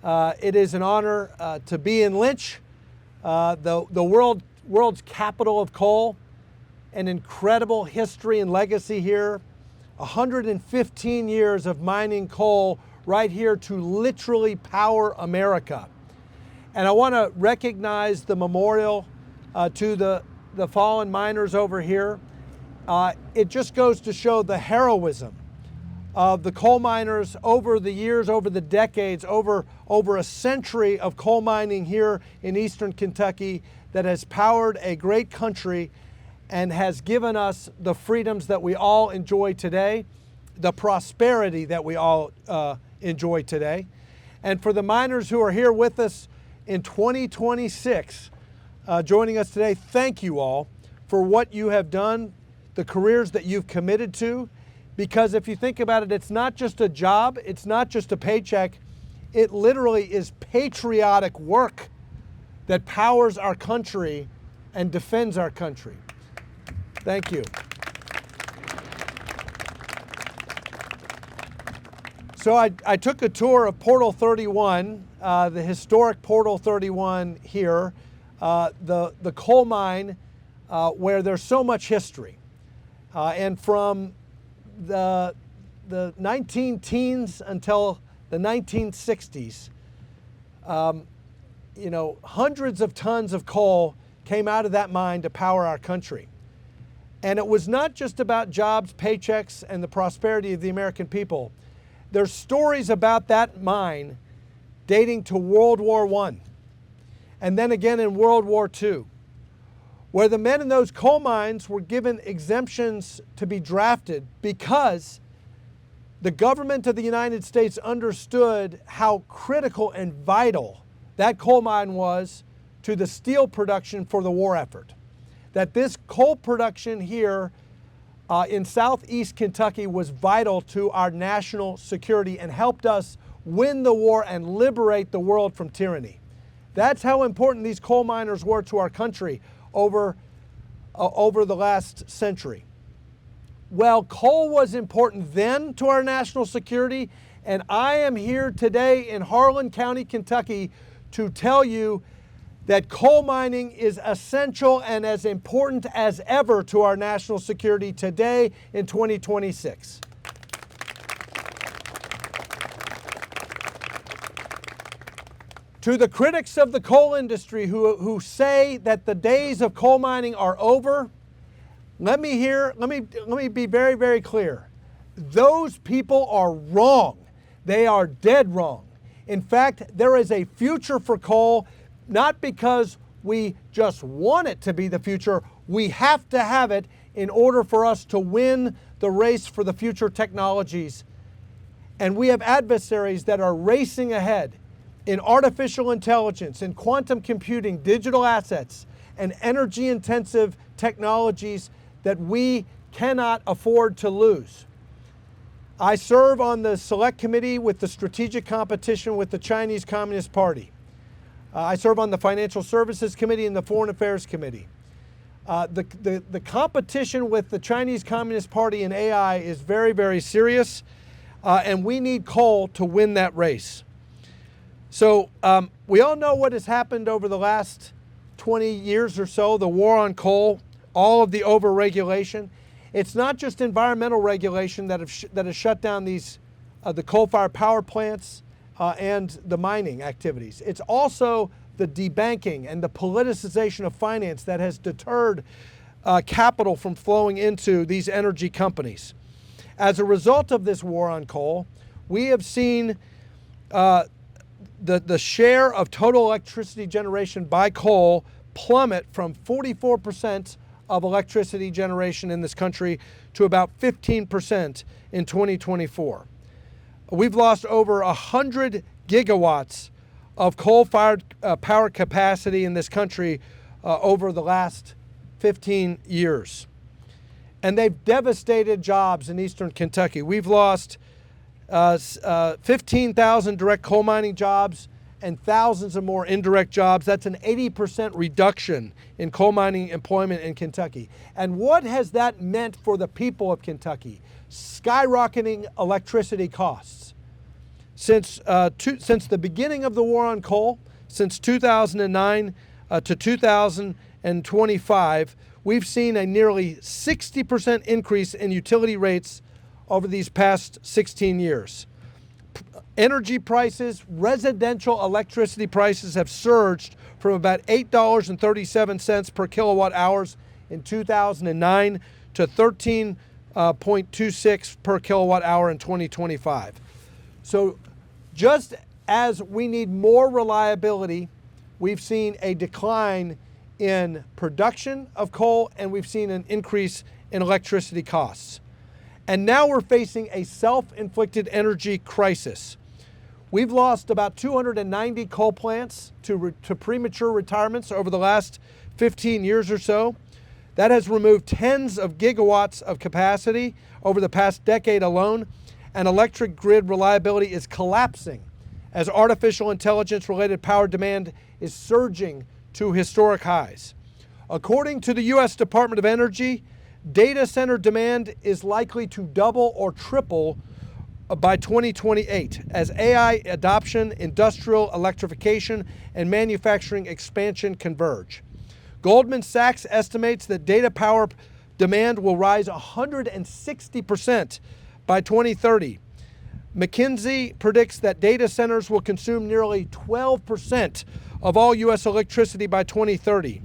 It is an honor to be in Lynch, the world's capital of coal. An incredible history and legacy here. 115 years of mining coal right here to literally power America. And I want to recognize the memorial to the fallen miners over here. It just goes to show the heroism of the coal miners over the years, over the decades, over a century of coal mining here in eastern Kentucky that has powered a great country and has given us the freedoms that we all enjoy today, the prosperity that we all enjoy today. And for the miners who are here with us in 2026, joining us today, thank you all for what you have done, the careers that you've committed to. Because if you think about it, it's not just a job, it's not just a paycheck, it literally is patriotic work that powers our country and defends our country. Thank you. So I took a tour of Portal 31, the historic Portal 31 here, the coal mine where there's so much history. And from the 19-teens until the 1960s, hundreds of tons of coal came out of that mine to power our country. And it was not just about jobs, paychecks, and the prosperity of the American people. There's stories about that mine dating to World War I, and then again in World War II, where the men in those coal mines were given exemptions to be drafted because the government of the United States understood how critical and vital that coal mine was to the steel production for the war effort. That this coal production here in southeast Kentucky was vital to our national security and helped us win the war and liberate the world from tyranny. That's how important these coal miners were to our country over the last century. Well, coal was important then to our national security, and I am here today in Harlan County, Kentucky, to tell you that coal mining is essential and as important as ever to our national security today in 2026. To the critics of the coal industry who say that the days of coal mining are over, let me be very, very clear. Those people are wrong. They are dead wrong. In fact, there is a future for coal, not because we just want it to be the future. We have to have it in order for us to win the race for the future technologies. And we have adversaries that are racing ahead in artificial intelligence, in quantum computing, digital assets, and energy-intensive technologies that we cannot afford to lose. I serve on the select committee with the strategic competition with the Chinese Communist Party. I serve on the Financial Services Committee and the Foreign Affairs Committee. The competition with the Chinese Communist Party in AI is very, very serious, and we need coal to win that race. So we all know what has happened over the last 20 years or so, the war on coal, all of the overregulation. It's not just environmental regulation that has shut down the coal-fired power plants and the mining activities. It's also the debanking and the politicization of finance that has deterred capital from flowing into these energy companies. As a result of this war on coal, we have seen the share of total electricity generation by coal plummet from 44% of electricity generation in this country to about 15% in 2024. We've lost over 100 gigawatts of coal-fired power capacity in this country over the last 15 years. And they've devastated jobs in eastern Kentucky. We've lost 15,000 direct coal mining jobs and thousands of more indirect jobs. That's an 80% reduction in coal mining employment in Kentucky. And what has that meant for the people of Kentucky? Skyrocketing electricity costs. Since the beginning of the war on coal, since 2009 to 2025, we've seen a nearly 60% increase in utility rates over these past 16 years. Energy prices, residential electricity prices have surged from about $8.37 per kilowatt hours in 2009 to 13.26 per kilowatt hour in 2025. So just as we need more reliability, we've seen a decline in production of coal and we've seen an increase in electricity costs. And now we're facing a self-inflicted energy crisis. We've lost about 290 coal plants to premature retirements over the last 15 years or so. That has removed tens of gigawatts of capacity over the past decade alone, and electric grid reliability is collapsing as artificial intelligence-related power demand is surging to historic highs. According to the U.S. Department of Energy, data center demand is likely to double or triple by 2028 as AI adoption, industrial electrification, and manufacturing expansion converge. Goldman Sachs estimates that data power demand will rise 160% by 2030. McKinsey predicts that data centers will consume nearly 12% of all U.S. electricity by 2030.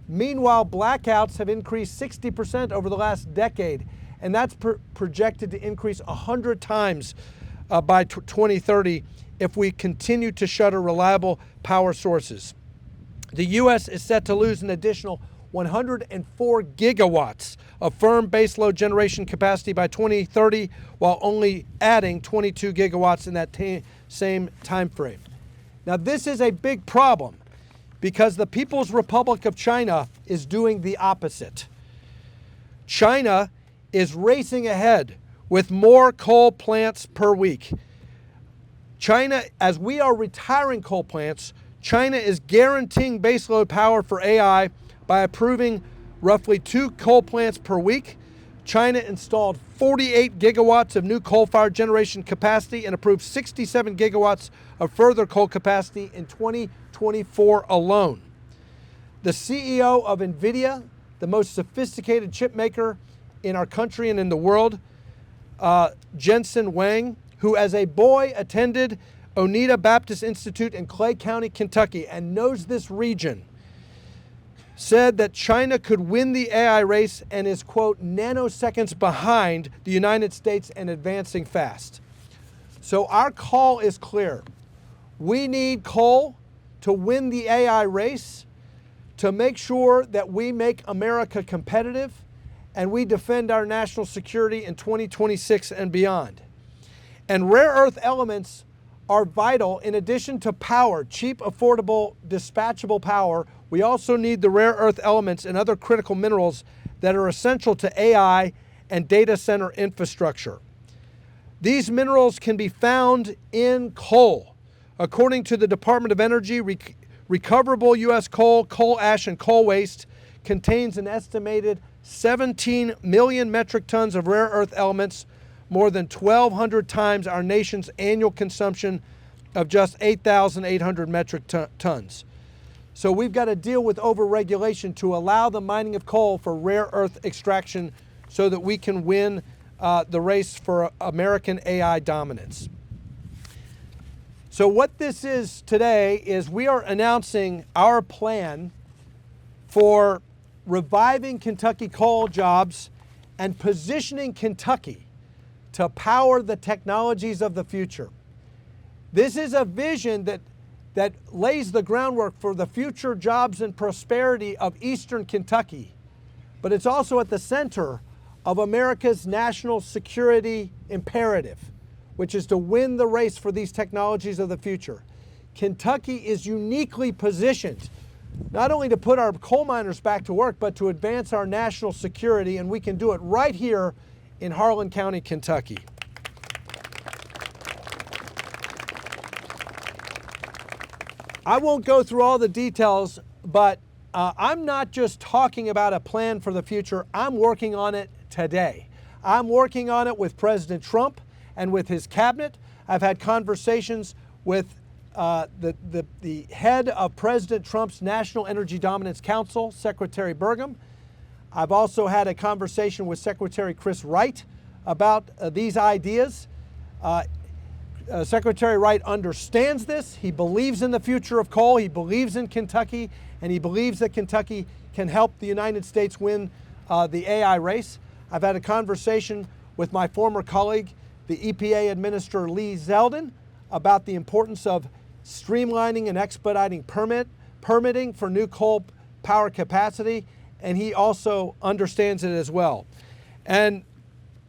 Meanwhile, blackouts have increased 60% over the last decade, and that's projected to increase 100 times by 2030 if we continue to shutter reliable power sources. The U.S. is set to lose an additional 104 gigawatts of firm baseload generation capacity by 2030, while only adding 22 gigawatts in that same time frame. Now, this is a big problem because the People's Republic of China is doing the opposite. China is racing ahead with more coal plants per week. China, as we are retiring coal plants, China is guaranteeing baseload power for AI by approving roughly 2 coal plants per week. China installed 48 gigawatts of new coal-fired generation capacity and approved 67 gigawatts of further coal capacity in 2024 alone. The CEO of NVIDIA, the most sophisticated chip maker in our country and in the world, Jensen Huang, who as a boy attended Oneida Baptist Institute in Clay County, Kentucky, and knows this region, said that China could win the AI race and is, quote, nanoseconds behind the United States and advancing fast. So our call is clear. We need coal to win the AI race, to make sure that we make America competitive and we defend our national security in 2026 and beyond. And rare earth elements are vital. In addition to power, cheap, affordable, dispatchable power, we also need the rare earth elements and other critical minerals that are essential to AI and data center infrastructure. These minerals can be found in coal. According to the Department of Energy, recoverable U.S. coal, coal ash, and coal waste contains an estimated 17 million metric tons of rare earth elements, more than 1,200 times our nation's annual consumption of just 8,800 metric tons. So we've got to deal with overregulation to allow the mining of coal for rare earth extraction so that we can win the race for American AI dominance. So what this is today is we are announcing our plan for reviving Kentucky coal jobs and positioning Kentucky to power the technologies of the future. This is a vision that lays the groundwork for the future jobs and prosperity of Eastern Kentucky, but it's also at the center of America's national security imperative, which is to win the race for these technologies of the future. Kentucky is uniquely positioned not only to put our coal miners back to work, but to advance our national security, and we can do it right here in Harlan County, Kentucky. I won't go through all the details, but I'm not just talking about a plan for the future. I'm working on it today. I'm working on it with President Trump and with his cabinet. I've had conversations with the head of President Trump's National Energy Dominance Council, Secretary Burgum. I've also had a conversation with Secretary Chris Wright about these ideas. Secretary Wright understands this. He believes in the future of coal. He believes in Kentucky, and he believes that Kentucky can help the United States win the AI race. I've had a conversation with my former colleague, the EPA Administrator Lee Zeldin, about the importance of streamlining and expediting permitting for new coal power capacity, and he also understands it as well. And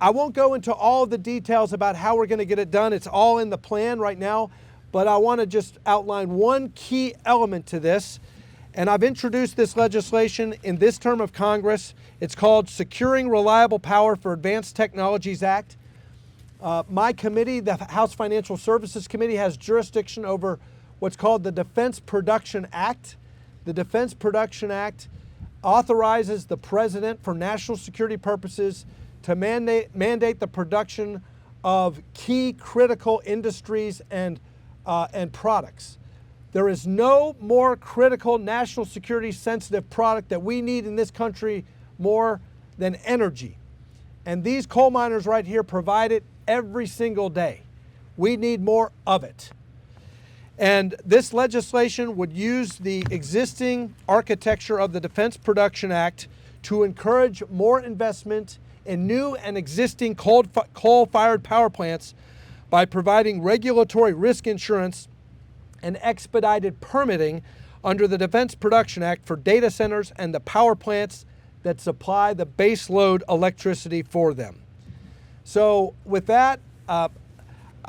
I won't go into all of the details about how we're going to get it done. It's all in the plan right now, but I want to just outline one key element to this. And I've introduced this legislation in this term of Congress. It's called Securing Reliable Power for Advanced Technologies Act. My committee, the House Financial Services Committee, has jurisdiction over what's called the Defense Production Act. The Defense Production Act authorizes the President for national security purposes to mandate the production of key critical industries and products. There is no more critical national security sensitive product that we need in this country more than energy. And these coal miners right here provide it every single day. We need more of it. And this legislation would use the existing architecture of the Defense Production Act to encourage more investment in new and existing coal-fired power plants by providing regulatory risk insurance and expedited permitting under the Defense Production Act for data centers and the power plants that supply the base load electricity for them. So with that, I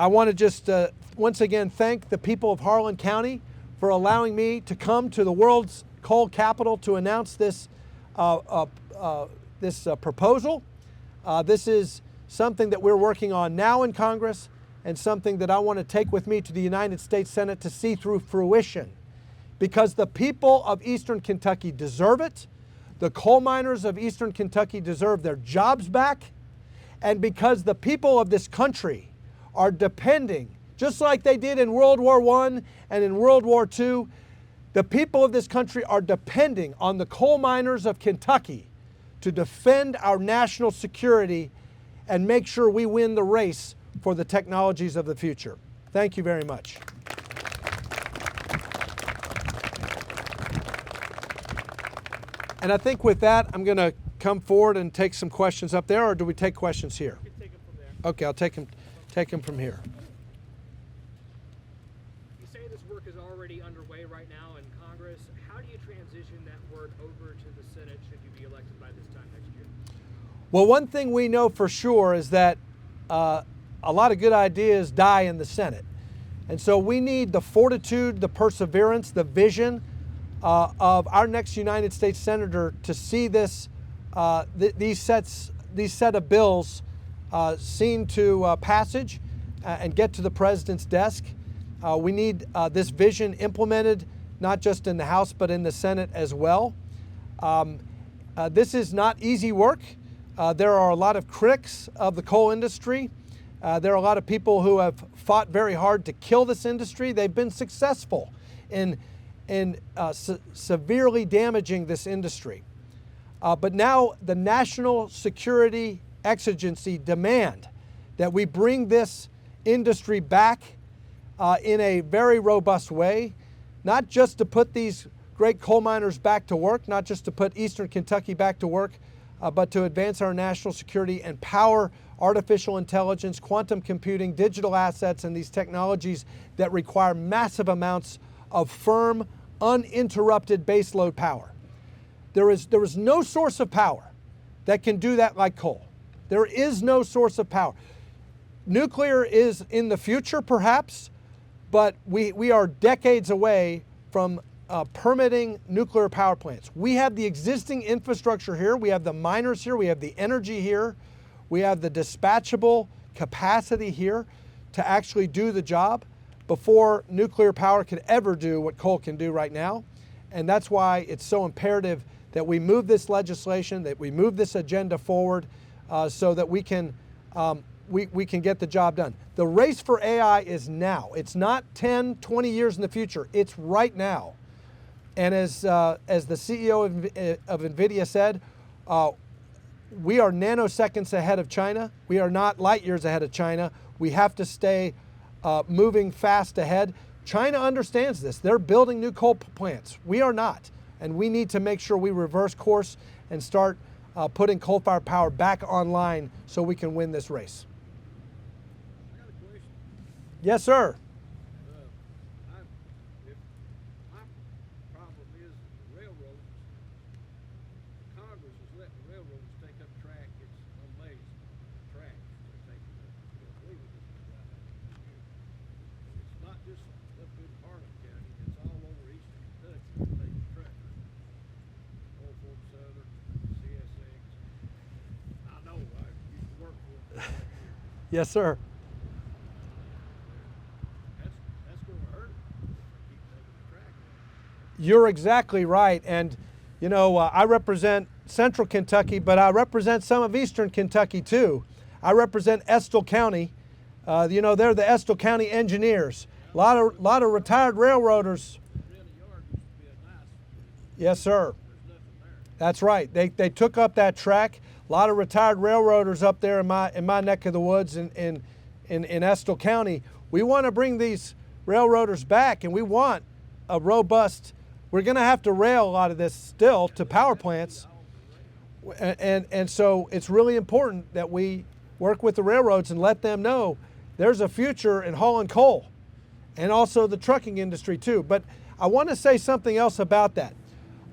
want to just once again thank the people of Harlan County for allowing me to come to the world's coal capital to announce this proposal. This is something that we're working on now in Congress and something that I want to take with me to the United States Senate to see through fruition, because the people of Eastern Kentucky deserve it. The coal miners of Eastern Kentucky deserve their jobs back, and because the people of this country are depending, just like they did in World War I and in World War II, the people of this country are depending on the coal miners of Kentucky to defend our national security and make sure we win the race for the technologies of the future. Thank you very much. And I think with that, I'm going to come forward and take some questions up there, or do we take questions here? You can take them from there. Okay, I'll take them from here. You say this work is already underway right now in Congress. How do you transition that work over to the Senate should you be elected by this time next year? Well, one thing we know for sure is that a lot of good ideas die in the Senate. And so we need the fortitude, the perseverance, the vision of our next United States Senator to see this, these set of bills seen to passage and get to the President's desk. We need this vision implemented not just in the House but in the Senate as well. This is not easy work. There are a lot of critics of the coal industry. There are a lot of people who have fought very hard to kill this industry. They've been successful in severely damaging this industry. But now the national security exigency demand that we bring this industry back in a very robust way, not just to put these great coal miners back to work, not just to put Eastern Kentucky back to work, but to advance our national security and power artificial intelligence, quantum computing, digital assets, and these technologies that require massive amounts of firm, uninterrupted baseload power. There is no source of power that can do that like coal. There is no source of power. Nuclear is in the future, perhaps, but we are decades away from permitting nuclear power plants. We have the existing infrastructure here. We have the miners here. We have the energy here. We have the dispatchable capacity here to actually do the job before nuclear power could ever do what coal can do right now. And that's why it's so imperative that we move this legislation, that we move this agenda forward so that we can we can get the job done. The race for AI is now. It's not 10, 20 years in the future. It's right now. And as the CEO of NVIDIA said, we are nanoseconds ahead of China. We are not light years ahead of China. We have to stay moving fast ahead. China understands this. They're building new coal plants. We are not. And we need to make sure we reverse course and start putting coal-fired power back online so we can win this race. I got a question. Yes, sir. If my problem is the railroads, Congress is letting the railroads take up track. It's amazing. Track. They're taking up. You know, believe it. It's not just up in Harlan County. It's all over eastern Kentucky. They're taking trackers. Old Fort Southern, CSX. I know. I used to work for them. Yes, sir. That's going to hurt if they keep taking the track. You're exactly right. And, you know, I represent Central Kentucky, but I represent some of Eastern Kentucky too. I represent Estill County. You know, they're the Estill County engineers. A lot of retired railroaders. Yes, sir. That's right. They took up that track. A lot of retired railroaders up there in my neck of the woods in Estill County. We want to bring these railroaders back, and we want a robust. We're going to have to rail a lot of this still to power plants, and so it's really important that we work with the railroads and let them know there's a future in hauling coal, and also the trucking industry too. But I want to say something else about that.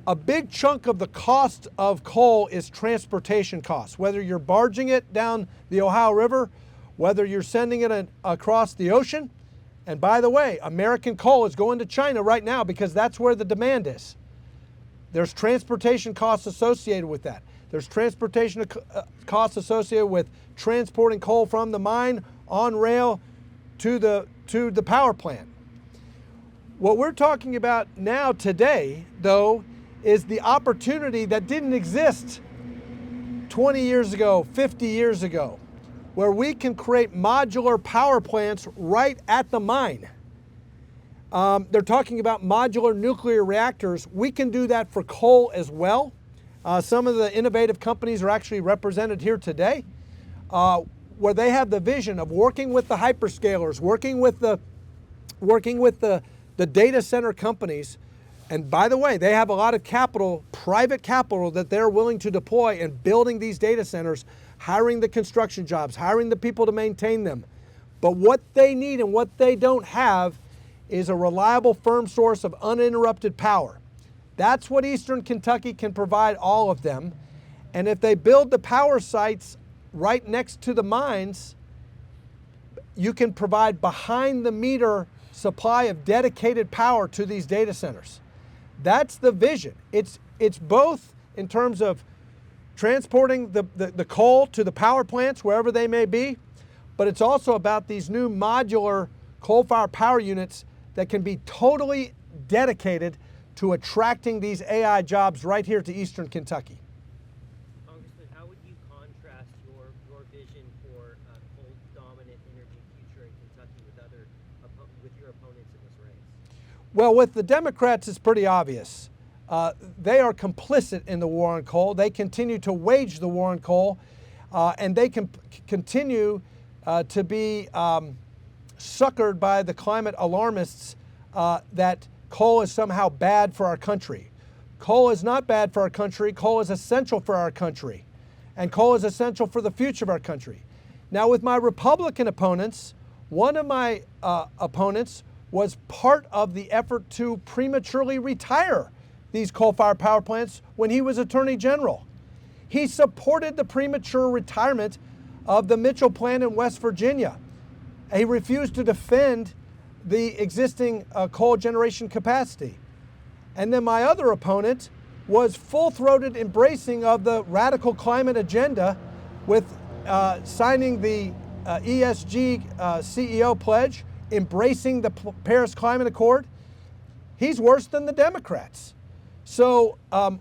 A big chunk of the cost of coal is transportation costs, whether you're barging it down the Ohio River, whether you're sending it across the ocean. And by the way, American coal is going to China right now because that's where the demand is. There's transportation costs associated with that. There's transportation costs associated with transporting coal from the mine on rail to the power plant. What we're talking about now today, though, is the opportunity that didn't exist 20 years ago, 50 years ago, where we can create modular power plants right at the mine. They're talking about modular nuclear reactors. We can do that for coal as well. Some of the innovative companies are actually represented here today, where they have the vision of working with the hyperscalers, working with the data center companies. And by the way, they have a lot of capital, private capital, that they're willing to deploy in building these data centers, hiring the construction jobs, hiring the people to maintain them. But what they need and what they don't have is a reliable, firm source of uninterrupted power. That's what Eastern Kentucky can provide all of them. And if they build the power sites right next to the mines, you can provide behind the meter supply of dedicated power to these data centers. That's the vision. It's both in terms of transporting the coal to the power plants, wherever they may be, but it's also about these new modular coal-fired power units that can be totally dedicated to attracting these AI jobs right here to Eastern Kentucky. Congressman, how would you contrast your vision for a coal-dominant energy future in Kentucky with your opponents in this race? Well, with the Democrats, it's pretty obvious. They are complicit in the war on coal. They continue to wage the war on coal, and they can continue to be suckered by the climate alarmists that coal is somehow bad for our country. Coal is not bad for our country. Coal is essential for our country, and coal is essential for the future of our country. Now, with my Republican opponents, one of my opponents was part of the effort to prematurely retire these coal-fired power plants when he was Attorney General. He supported the premature retirement of the Mitchell plant in West Virginia. He refused to defend the existing coal generation capacity. And then my other opponent was full-throated embracing of the radical climate agenda with signing the ESG CEO pledge, embracing the Paris Climate Accord. He's worse than the Democrats. So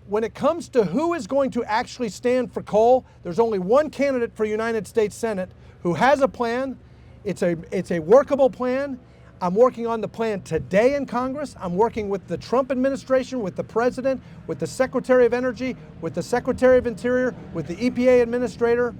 when it comes to who is going to actually stand for coal, there's only one candidate for United States Senate who has a plan. It's a workable plan. I'm working on the plan today in Congress. I'm working with the Trump administration, with the President, with the Secretary of Energy, with the Secretary of Interior, with the EPA administrator.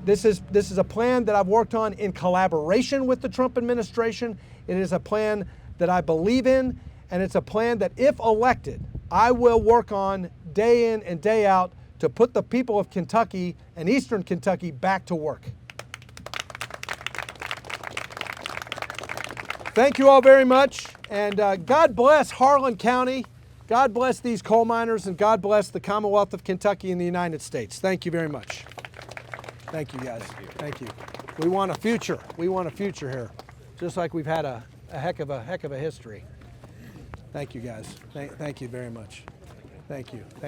This is a plan that I've worked on in collaboration with the Trump administration. It is a plan that I believe in, and it's a plan that, if elected, I will work on day in and day out to put the people of Kentucky and Eastern Kentucky back to work. Thank you all very much, and God bless Harlan County. God bless these coal miners, and God bless the Commonwealth of Kentucky and the United States. Thank you very much. Thank you, guys. Thank you. We want a future. We want a future here, just like we've had a heck of a history. Thank you, guys. Thank you very much. Thank you. Thank you.